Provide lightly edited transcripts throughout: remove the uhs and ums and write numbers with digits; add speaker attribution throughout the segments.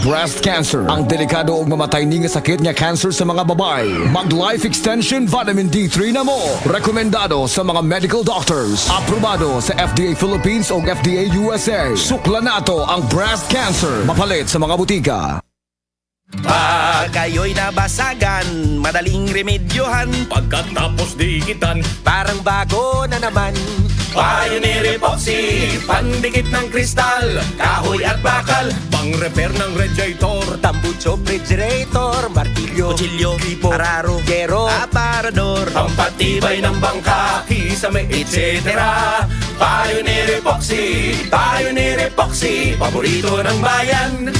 Speaker 1: breast cancer. Ang delikado ug mamatay ni nga sakit nga cancer sa mga babae. Mag Life Extension Vitamin D3 na mo. Rekomendado sa mga medical doctors. Aprobado sa FDA Philippines ug FDA USA. Sukla nato ang breast cancer. Mapalit sa mga butika.
Speaker 2: Pag kayo'y nabasagan, madaling remedyohan.
Speaker 3: Pagkatapos dikitan,
Speaker 2: Parang bago na naman.
Speaker 3: Pioneer Epoxy, pandikit ng kristal, kahoy at bakal, pang-repair ng radiator,
Speaker 2: Tambucho, refrigerator, martilyo, kutsilyo, gripo, araro, gero, aparador,
Speaker 3: pampatibay ng bangka, kisame, etc. Pioneer Epoxy, paborito ng bayan.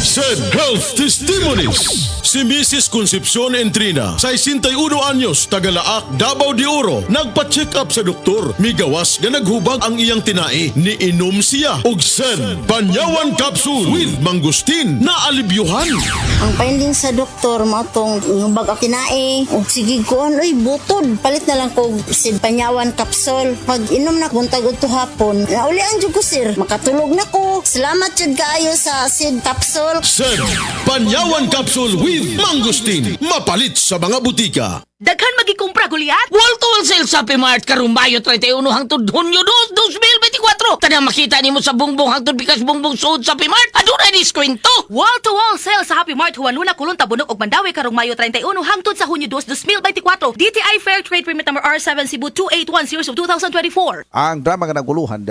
Speaker 4: Said Health Testimonies. Si Mrs. Concepcion Entrina, 61 anyos, Tagalaak, Davao de Oro, nagpa-check up sa doktor. Migawas nga naghubag ang iyang tinai. Niinom siya og Said Panyawan Capsule with Mangustin na alibyuhan.
Speaker 5: Ang finding sa doktor mo itong bag kinae. O sige ko, ay butod. Palit na lang ko si Panyawan Capsule. Pag inom na buntag ito hapon, nauli ang dyan ko sir. Makatulog na ko. Salamat yun kaayo sa Sid Capsule.
Speaker 4: Said Panyawan Capsule with Mangustin. Mapalit sa mga butika.
Speaker 6: Daghan magikumpra Goliath. Wall-to-wall sale sa P-Mart karong Mayo 31 hangtod Hunyo 2, 2024. Tanang makita nimo sa bungbong hangtod bikas bungbong suod sa P-Mart. Aduna diskwento.
Speaker 7: Wall-to-wall sale sa Happy Mart Huanuna, Kulon, Tabunok ug Mandawi karong Mayo 31 hangtod sa Hunyo 2, 2024. DTI Fair Trade Permit number R7 Cebu 2810 of 2024.
Speaker 8: Ang drama nga naguluhan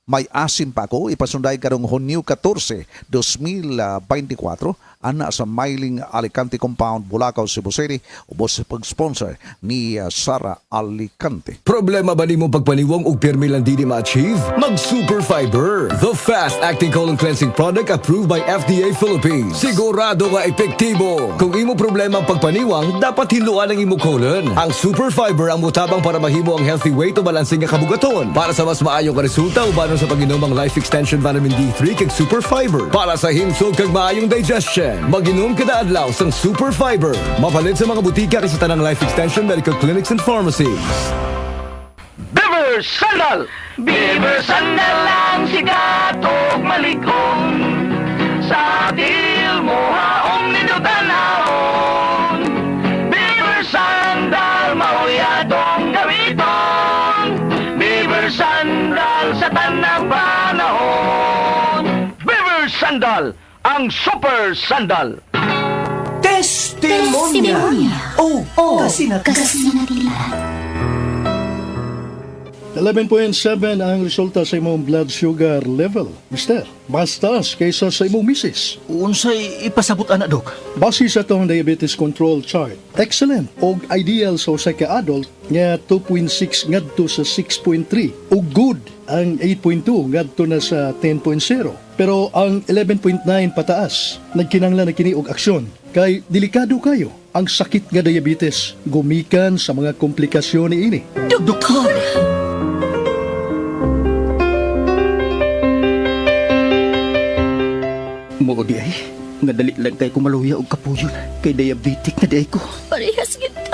Speaker 8: may asin pa ko ipasunday karong Hunyo 14, 2024 ana sa Mailing Alicante Compound, Bulacau, Cebu City, ubos sa pag-sponsor ni Sara Alicante.
Speaker 1: Problema ba nimo pagpaniwang ug pirmi lang di ma-achieve? Mag Super Fiber, the fast-acting colon cleansing product approved by FDA Philippines. Sigurado nga epektibo. Kung imo problema ang pagpaniwang, dapat hiluan ang imo colon. Ang Super Fiber ang mutabang para mahimo ang healthy weight o balansing nga kabugaton. Para sa mas maayong ka resulta ubanon sa pag-inom ang Life Extension Vitamin D3 kag Super Fiber. Para sa himsog kag maayong digestion, mag-inom kada adlaw sang Super Fiber. Mapalit sa mga butika kay sa tanang Life Extension Medical Clinics and Pharmacies.
Speaker 3: Beaver Sandal! Beaver Sandal ang sikat og maligong sa atil mo haong ninutanahon. Beaver Sandal, mahuyadong gawiton. Beaver Sandal sa tanang panahon. Beaver Sandal, ang super sandal.
Speaker 2: testimonya. Oh, kasi na
Speaker 9: 11.7 ang resulta sa imong blood sugar level, mister. Mas taas kaysa sa imong misis.
Speaker 2: Unsay ipasabot ana, Dok?
Speaker 9: Base sa tong diabetes control chart, excellent og ideal sa usa ka adult nga 2.6 ngadto sa 6.3 ug good ang 8.2 ngadto na sa 10.0. Pero ang 11.9 pataas, nagkinahanglan na kini og aksyon kay delikado kayo ang sakit nga diabetes gumikan sa mga komplikasyon niini.
Speaker 2: Doktor! Mo di ay, nga dali lang kay kumaluya og kapuyon kay diabetic na di ay ko.
Speaker 10: Parehas kita.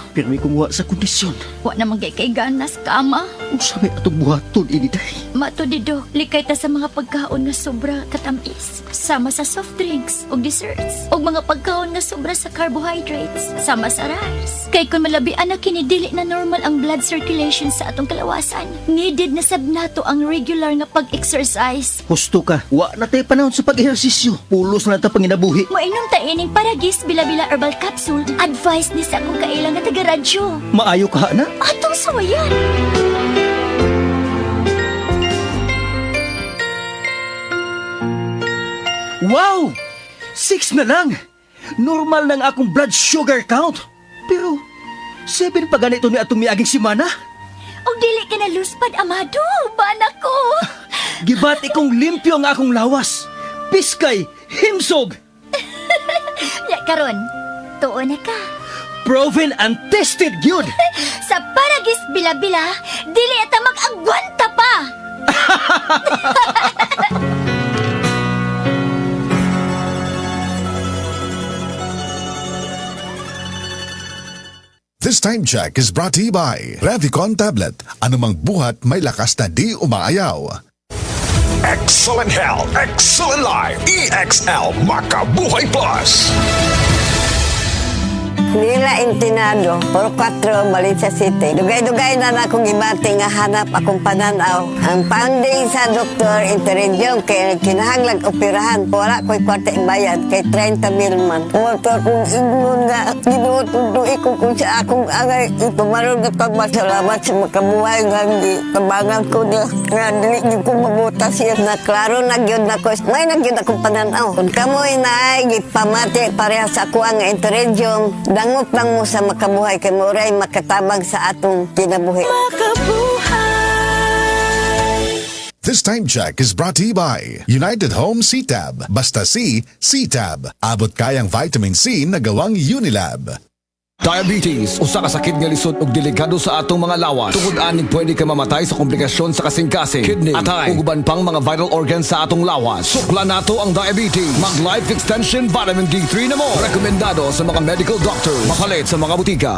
Speaker 2: Pero may kumuha sa kondisyon.
Speaker 10: Wa na magay kay ganas kama.
Speaker 2: Usabi atong buhaton ini day.
Speaker 10: Mato dido, likay ta sa mga pagkaon nga sobra katamis. Sama sa soft drinks ug desserts. Ug mga pagkaon nga sobra sa carbohydrates. Sama sa rice. Kay kung malabian na kini dili na normal ang blood circulation sa atong kalawasan. Needed na sab nato ang regular nga pag-exercise.
Speaker 2: Husto ka, wa na tayo panahon sa pag-ehersisyo. Pulos na ta panginabuhi.
Speaker 10: Moinom ta ining Paragis Bila-Bila Herbal Capsule. Advice ni sa akong kailang nga taga-radyo.
Speaker 2: Maayo ka na?
Speaker 10: Atong sawayan.
Speaker 2: Wow! 6 na lang! Normal ng akong blood sugar count. Pero, 7 pa ganito ni atong miaging simana.
Speaker 10: Og dili ka na luspad, amado. Bana ko.
Speaker 2: Gibati kong limpyo ang akong lawas. Piskay, himsog.
Speaker 10: Ya karon, tuo na ka.
Speaker 2: Proven and tested gyud.
Speaker 10: Sa Paragis Bila-Bila, dili ata mag-agwanta pa.
Speaker 11: This time check is brought to you by Revicon Tablet. Anumang buhat may lakas na di umaayaw. Excellent health, excellent life. EXL Makabuhay Plus.
Speaker 12: Nila Intinado, Puro 4, Valencia City. Dugay-dugay na akong ibati nga hanap akong pananaw. Ang founding sa Dr. Interregion kay kinahanglag operahan. Wala ko'y kwarte bayad kay 30,000 man. Motor kong ignon nga ginutuloy ko kung sa akong angay. Itumaroon na pagmasalamat sa makabuhay nga tabangan ko niya. Nga dili ko mabutas siya na klaro na gyud na ko. May nagyud akong pananaw. Kung kamoy na ay gipamati pareha sa ako ang Interregion, dangop lang mo sa makabuhay kay Moray makatabang sa atong kinabuhi.
Speaker 11: This time check is brought to you by United Home C-Tab. Basta C, C-Tab. Abot kayang vitamin C na gawang Unilab.
Speaker 1: Diabetes, usa ka sakit nga lisod ug delikado sa atong mga lawas. Tungod anig pwede ka mamatay sa komplikasyon sa kasing-kasing, kidney, atay, ug uban pang mga vital organs sa atong lawas. Sukla nato ang diabetes. Mag Life Extension Vitamin D3 na mo. Rekomendado sa mga medical doctors. Makalit sa mga butika.